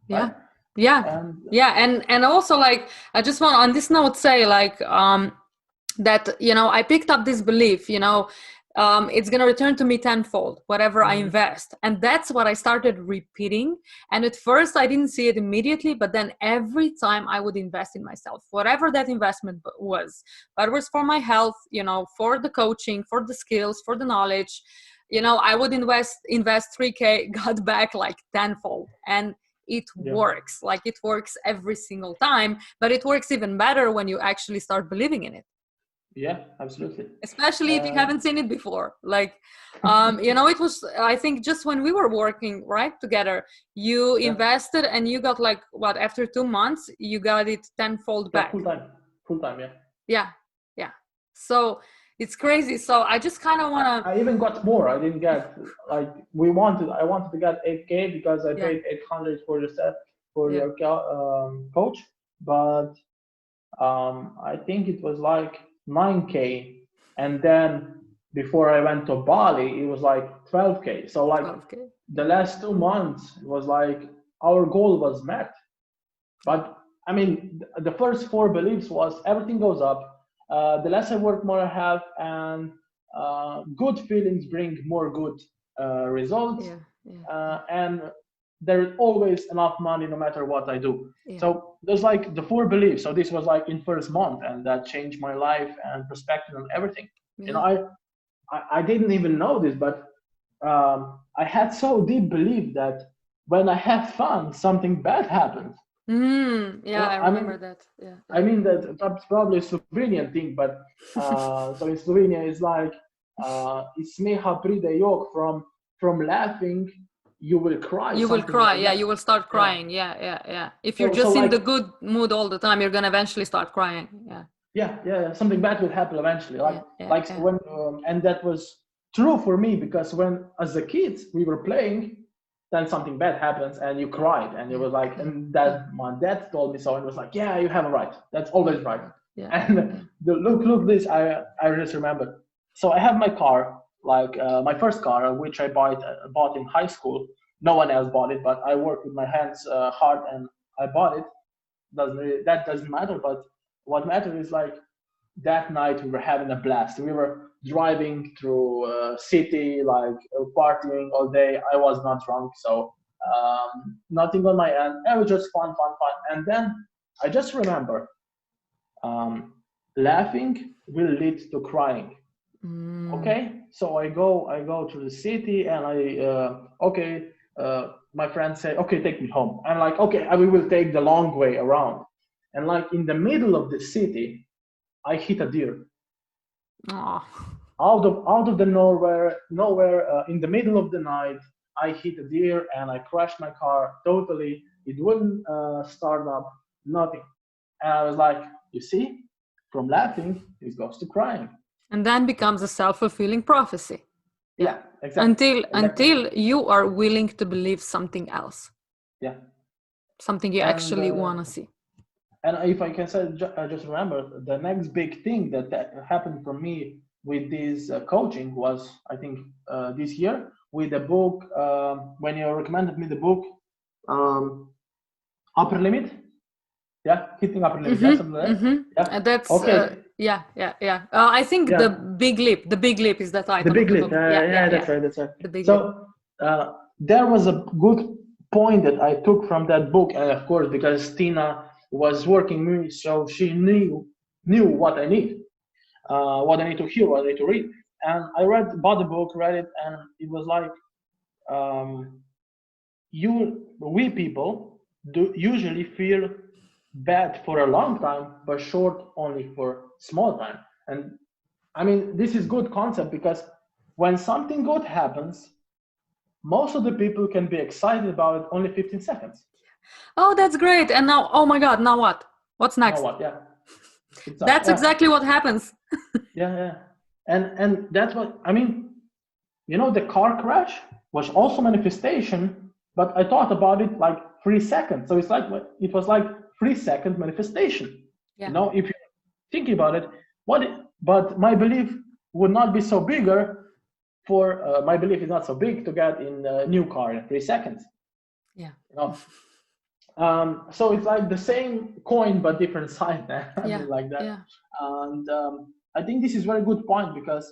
Right? And also, like, I just want on this note say, like, that I picked up this belief, it's going to return to me tenfold whatever I invest. And that's what I started repeating. And at first I didn't see it immediately, but then every time I would invest in myself, whatever that investment was, but it was for my health, for the coaching, for the skills, for the knowledge, I would invest 3K, got back like tenfold. And it works. Like, it works every single time, but it works even better when you actually start believing in it. Yeah, absolutely. Especially if you haven't seen it before. Like, it was, I think, just when we were working right together, you invested and you got like, what, after 2 months, you got it tenfold back. Full time, yeah. So it's crazy. So I just kind of want to. I even got more. I didn't get, like, I wanted to get 8K because I paid 800 for the set. for your coach, but I think it was like 9K, and then before I went to Bali, it was like 12K. So like 12K. the last 2 months was like our goal was met. But I mean, the first 4 beliefs was everything goes up. The less I work, more I have, and good feelings bring more good results. And there's always enough money no matter what I do. So there's like the 4 beliefs. So this was like in first month, and that changed my life and perspective on everything. You know, I didn't even know this, but I had so deep belief that when I have fun, something bad happens. I remember that. I mean that's probably a Slovenian thing, but so in Slovenia it's like iz smeha pride jok, from laughing you will cry. You will cry, you will start crying. If you're just in the good mood all the time, you're gonna eventually start crying. Something bad will happen eventually. When and that was true for me, because when as a kid we were playing, then something bad happens and you cried, and it was like, and that my dad told me so, and it was like, yeah, you have a right, that's always right. And look this, I just remember. So I have my car, like my first car, which I bought in high school. No one else bought it, but I worked with my hands hard and I bought it. That doesn't matter, but what matters is like that night we were having a blast. We were driving through city, like partying all day. I was not drunk, so nothing on my end. It was just fun. And then I just remember, laughing will lead to crying. Okay, so I go to the city, and my friends say, okay, take me home. I'm like, okay, we will take the long way around. And like in the middle of the city, I hit a deer. Out of the nowhere, in the middle of the night, I hit a deer and I crashed my car totally. It wouldn't start up, nothing. And I was like, you see, from laughing, it goes to crying. And then becomes a self-fulfilling prophecy. Yeah, exactly. Until you are willing to believe something else. Yeah. Something you actually want to see. And if I can say, just remember, the next big thing that happened for me with this coaching was, I think, this year with the book, when you recommended me the book, Upper Limit. Yeah, hitting upper limit. That's okay. I think the Big Leap is the title. The Big Leap. That's right. The Big Leap. There was a good point that I took from that book, and of course, because Tina was working with me, so she knew what I need, what I need to hear, what I need to read. And I bought the book, read it, and it was like, we people do usually feel bad for a long time, but short only for small time. And I mean, this is good concept, because when something good happens, most of the people can be excited about it only 15 seconds. Oh, that's great. And now, oh my God, now what? What's next? Now what? Yeah. That's exactly what happens. And that's what, I mean, the car crash was also manifestation, but I thought about it like 3 seconds. So it was like 3-second manifestation. If you think about it, but my belief would not be so bigger for, my belief is not so big to get in a new car in 3 seconds. So it's like the same coin, but different side. Like that. And I think this is a very good point, because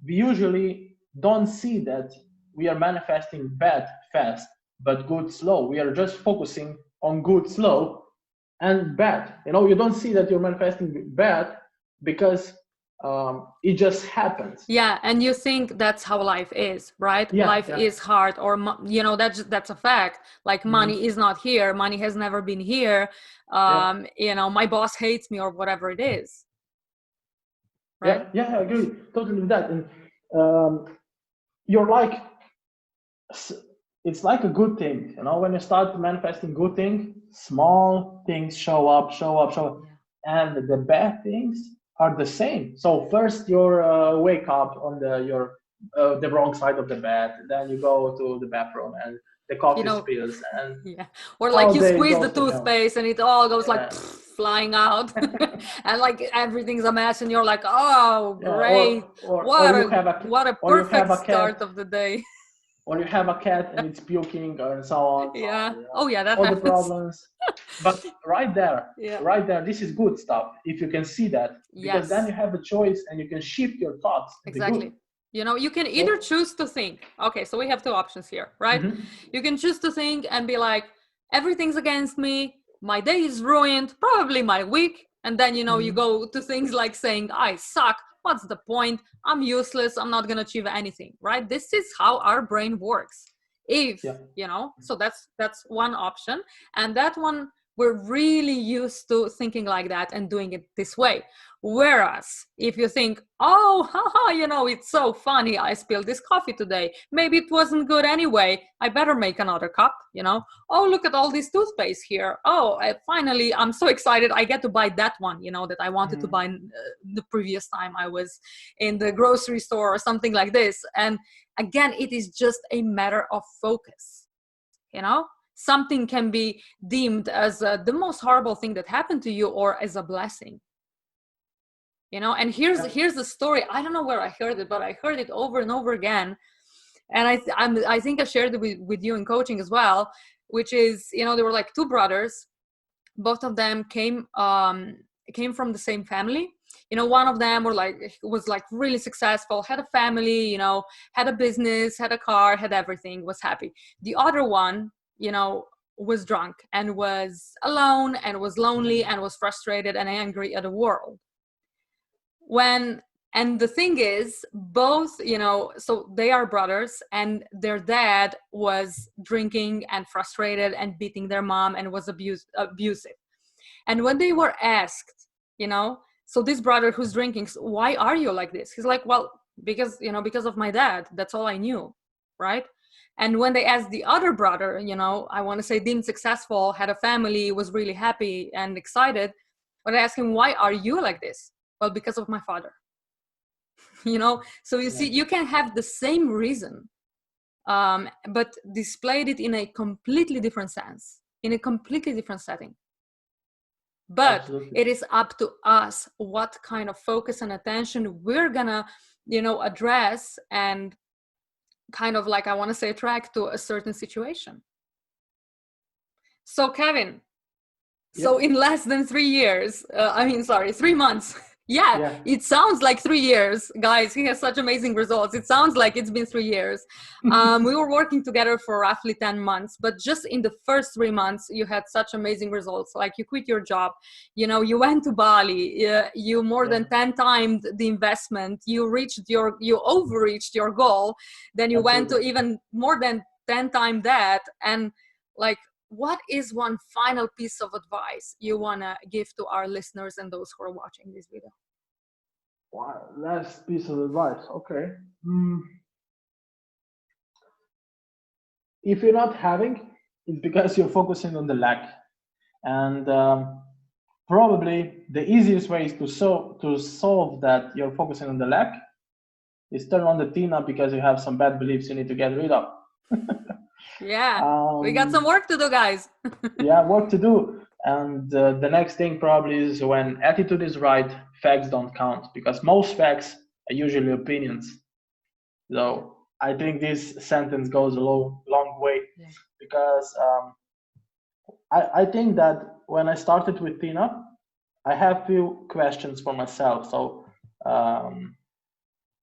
we usually don't see that we are manifesting bad fast, but good slow. We are just focusing on good slow and bad. You don't see that you're manifesting bad because it just happens. And you think that's how life is, right? Life is hard, or that's a fact. Like money is not here, money has never been here. My boss hates me, or whatever it is, right? I agree totally with that. And you're like, it's like a good thing, when you start manifesting good things, small things show up, and the bad things are the same. So first you wake up on the wrong side of the bed, then you go to the bathroom, and the coffee You know, spills, and yeah. Or like all you day squeeze the goes to hell. toothpaste and it all goes like Yeah. flying out, and like everything's a mess, and you're like, oh, Yeah, great! or you have What a or you have perfect a start cat, of the day. or you have a cat and it's puking and so on. So Yeah. you Oh know, yeah, that all the happens. problems. But right there, Yeah. this is good stuff. If you can see that, because then Yes. you have a choice and you can shift your thoughts in the good. Exactly. You know, you can either So, choose to think, okay, so we have two options here, right? mhm, You can choose to think and be like, everything's against me, my day is ruined, probably my week. And then, you know, you mhm, go to things like saying, I suck. What's the point? I'm useless. I'm not going to achieve anything, right? This is how our brain works. If, yeah, you know, so that's one option. And that one, we're really used to thinking like that and doing it this way. Whereas if you think, oh, haha, you know, it's so funny, I spilled this coffee today. Maybe it wasn't good anyway. I better make another cup, you know. Oh, look at all this toothpaste here. Oh, finally, I'm so excited. I get to buy that one, you know, that I wanted to mhm, buy the previous time I was in the grocery store or something like this. And again, it is just a matter of focus, you know. Something can be deemed as the most horrible thing that happened to you or as a blessing, you know. And yeah, here's the story. I don't know where I heard it, but I heard it over and over again, and I think I shared it with you in coaching as well, which is, you know, there were like two brothers. Both of them came from the same family. You know, one of them was like really successful, had a family, you know, had a business, had a car, had everything, was happy. The other one, you know, was drunk and was alone and was lonely mhm, and was frustrated and angry at the world. When And the thing is, both, you know, so they are brothers, and their dad was drinking and frustrated and beating their mom and was abusive. And when they were asked, you know, so this brother who's drinking, "So why are you like this?" He's like, well, because, you know, because of my dad, that's all I knew, right? And when they asked the other brother, you know, I want to say deemed successful, had a family, was really happy and excited, when I asked him, why are you like this? Well, because of my father. You know, so you yeah, see, you can have the same reason, but displayed it in a completely different sense, in a completely different setting. But absolutely. it is up to us what kind of focus and attention we're gonna, you know, address and kind of like, I want to say, attract to a certain situation. So Kevin, so Yep, in less than 3 years, I mean, sorry, 3 months. Yeah, yeah, it sounds like 3 years, guys. He has such amazing results. It sounds like it's been 3 years. We were working together for roughly 10 months, but just in the first 3 months, you had such amazing results. Like you quit your job, you know, you went to Bali, you more yeah, than 10 times the investment, you overreached your goal, then you went to absolutely. even more than 10 times that. And like, what is one final piece of advice you want to give to our listeners and those who are watching this video? Wow, last piece of advice. Okay. Mm, if you're not having, it's because you're focusing on the lack, and probably the easiest way is to solve that you're focusing on the lack is turn on the Tina because you have some bad beliefs you need to get rid of. Yeah, we got some um, work to do, guys. yeah, work to do. And the next thing probably is when attitude is right, facts don't count because most facts are usually opinions. Yeah, So I think this sentence goes a long way yeah, because I think that when I started with Tina, I have few questions for myself. So um,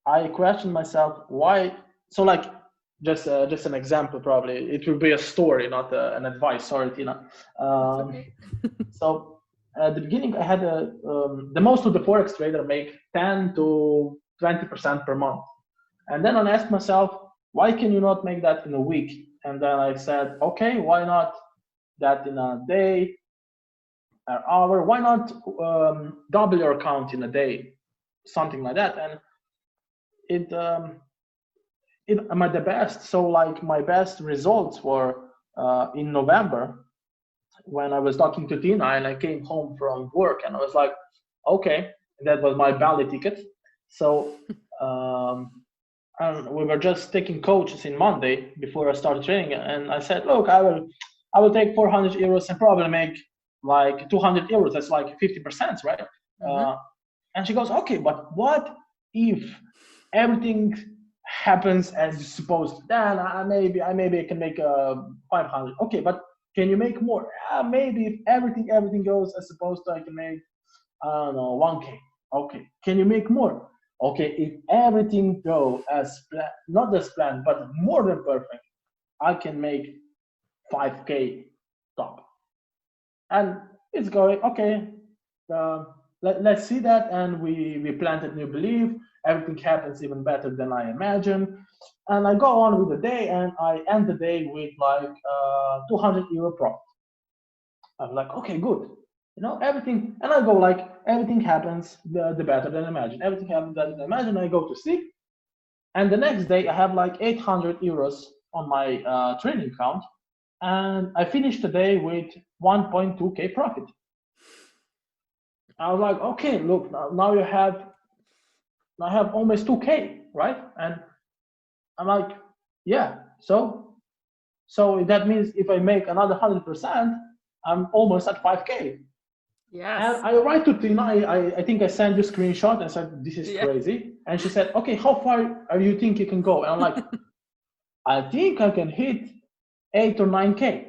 I questioned myself why. So like just an example, probably it will be a story, not an advice. Sorry, Tina. it's Um, okay. so at the beginning, I had the most of the forex trader make 10 to 20% per month, and then I asked myself, why can you not make that in a week? And then I said, okay, why not that in a day, an hour? Why not double your account in a day, something like that? And it am I the best? So like my best results were in November when I was talking to Tina and I came home from work and I was like, okay, that was my Bali ticket. So um, and we were just taking coaches in Monday before I started training, and I said, look, I will take 400 euros and probably make like 200 euros. That's like 50%, right? Mm-hmm. And she goes, okay, but what if everything happens as you're supposed to? Then I maybe can make 500. Okay, but can you make more? Maybe if everything goes as supposed to, I can make, I don't know, 1K. Okay, can you make more? Okay, if everything go as planned, not as planned, but more than perfect, I can make 5K top. And it's going, okay, let's see that. And we planted new belief. Everything happens even better than I imagined. And I go on with the day, and I end the day with like 200 euro profit. I'm like, okay, good. Everything, and I go like, everything happens the better than imagined. Everything happens better than imagined. I go to sleep, and the next day I have like 800 euros on my trading account, and I finished the day with 1.2K profit. I was like, okay, look, now you have, I have almost 2K, right? And I'm like, yeah, so that means if I make another 100%, I'm almost at 5K. Yes. And I write to Tina, I think I sent you a screenshot and said, this is crazy. And she said, okay, how far do you think you can go? And I'm like, I think I can hit 8 or 9K.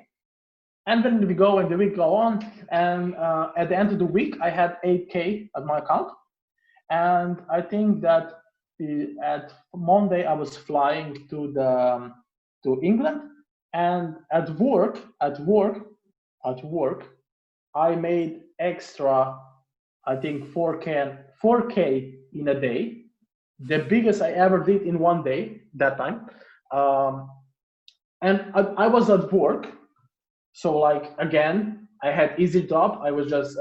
And then we go and the week go on. And at the end of the week, I had 8K at my account. And I think that at Monday, I was flying to England. And at work, I made extra, I think 4K in a day, the biggest I ever did in one day that time. And I was at work, so like again, I had easy job. I was just,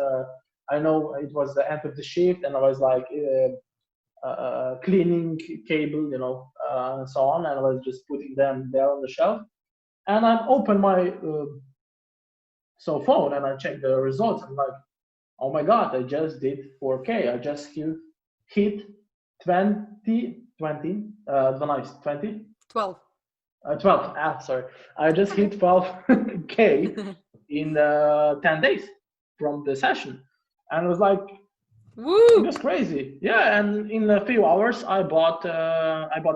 I know it was the end of the shift, and I was like cleaning cable, and so on, and I was just putting them there on the shelf. And I opened my phone and I checked the results. I'm like, oh my God, I just did 4K. I just hit 20, 20, the nice 20? 12. 12, sorry. I just hit 12K in 10 days from the session. And it was like, woo! It was crazy. Yeah, and in a few hours, I bought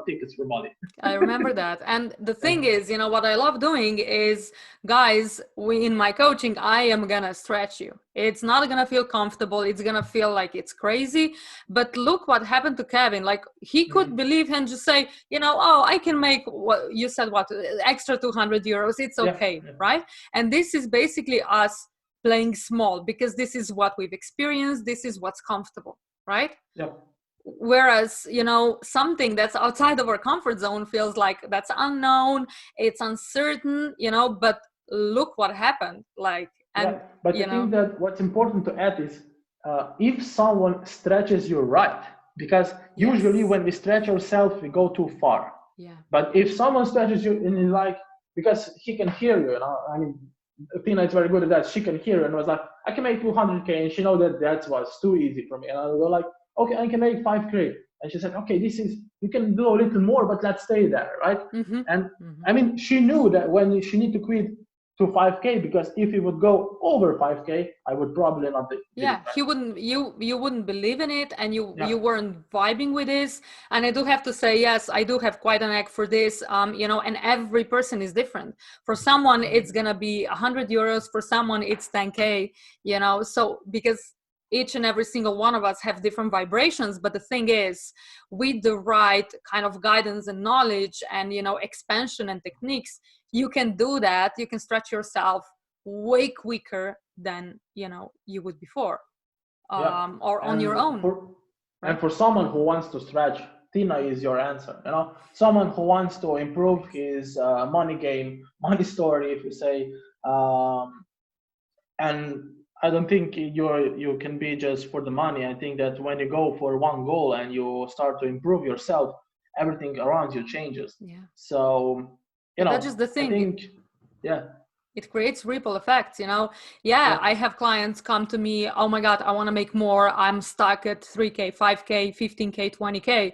tickets for Bali. I remember that. And the thing is, what I love doing is, guys, in my coaching, I am going to stretch you. It's not going to feel comfortable. It's going to feel like it's crazy. But look what happened to Kevin. Like, he could believe and just say, oh, I can make what you said, extra 200 euros. It's okay, right? And this is basically us playing small, because this is what we've experienced. This is what's comfortable, right? Yeah. Whereas, something that's outside of our comfort zone feels like that's unknown, it's uncertain, but look what happened. Like, and but I think that what's important to add is if someone stretches you right, because usually when we stretch ourselves, we go too far. Yeah. But if someone stretches you and like, because he can hear you, I mean, Tina is very good at that. She can hear and was like, I can make 200K, and she know that was too easy for me. And I go like, okay, I can make 5K. And she said, okay, you can do a little more, but let's stay there, right? And I mean, she knew that when she need to quit to 5K, because if it would go over 5K, I would probably not do it. Yeah, he wouldn't, you wouldn't believe in it, and you weren't vibing with this. And I do have to say, yes, I do have quite an knack for this, and every person is different. For someone, it's gonna be 100 euros. For someone, it's 10K, so because each and every single one of us have different vibrations. But the thing is, with the right kind of guidance and knowledge and, expansion and techniques, you can do that. You can stretch yourself way quicker than, you would before, or on your own. And for someone who wants to stretch, Tina is your answer. Someone who wants to improve his money game, money story, if you say, and I don't think you can be just for the money. I think that when you go for one goal and you start to improve yourself, everything around you changes. Yeah. So, that's just the thing. I think, it creates ripple effects, I have clients come to me, oh my God, I want to make more. I'm stuck at 3K, 5K, 15K, 20K.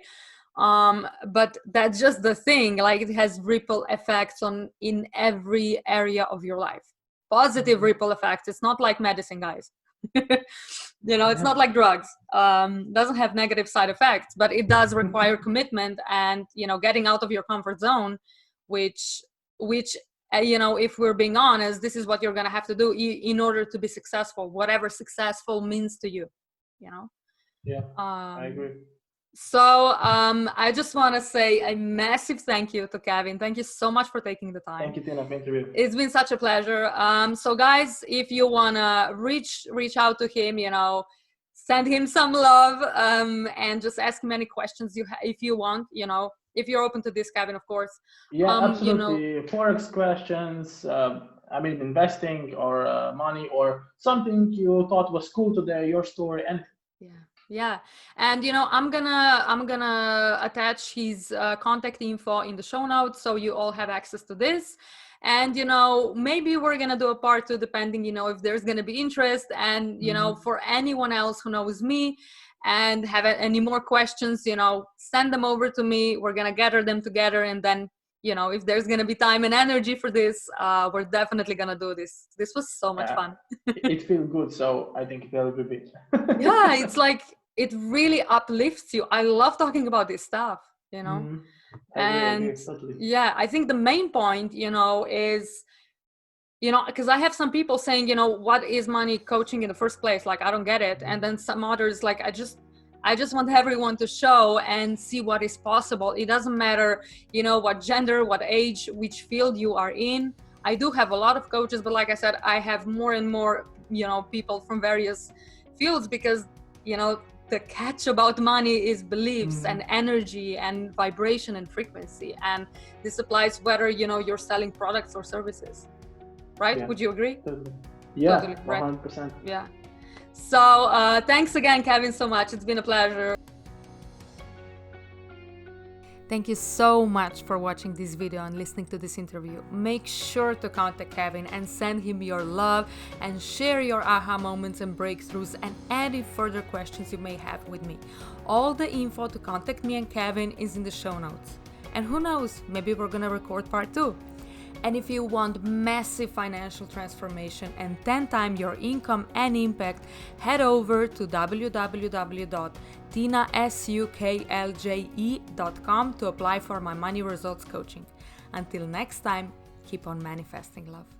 But that's just the thing. Like, it has ripple effects in every area of your life. Positive ripple effects. It's not like medicine, guys. It's not like drugs. Doesn't have negative side effects, but it does require commitment and getting out of your comfort zone, which if we're being honest, this is what you're gonna have to do in order to be successful, whatever successful means to you. Yeah, I agree. So I just want to say a massive thank you to Kevin. Thank you so much for taking the time. Thank you, Tina, for interview. It's been such a pleasure. So guys, if you want to reach out to him, send him some love, and just ask him any questions if you want, if you're open to this, Kevin, of course. Yeah, absolutely. Forex questions, investing or money or something you thought was cool today, your story, and yeah, and I'm gonna attach his contact info in the show notes, so you all have access to this. And maybe we're gonna do a part 2, depending if there's gonna be interest. And for anyone else who knows me and have any more questions, send them over to me. We're gonna gather them together, and then if there's gonna be time and energy for this, we're definitely gonna do this. This was so much fun. It feels good, so I think it'll be big. Yeah, it's like it really uplifts you. I love talking about this stuff, I and agree, totally. yeah, I think the main point, is, because I have some people saying, what is money coaching in the first place? Like, I don't get it. And then some others, like, I just want everyone to show and see what is possible. It doesn't matter, what gender, what age, which field you are in. I do have a lot of coaches, but like I said, I have more and more, people from various fields, because, the catch about money is beliefs and energy and vibration and frequency. And this applies whether, you're selling products or services, right? Yeah. Would you agree? Totally. Yeah, totally, right? 100%. Yeah. So thanks again, Kevin, so much. It's been a pleasure. Thank you so much for watching this video and listening to this interview. Make sure to contact Kevin and send him your love, and share your aha moments and breakthroughs and any further questions you may have with me. All the info to contact me and Kevin is in the show notes. And who knows, maybe we're gonna record part 2. And if you want massive financial transformation and 10 times your income and impact, head over to www.tinasuklje.com to apply for my money results coaching. Until next time, keep on manifesting love.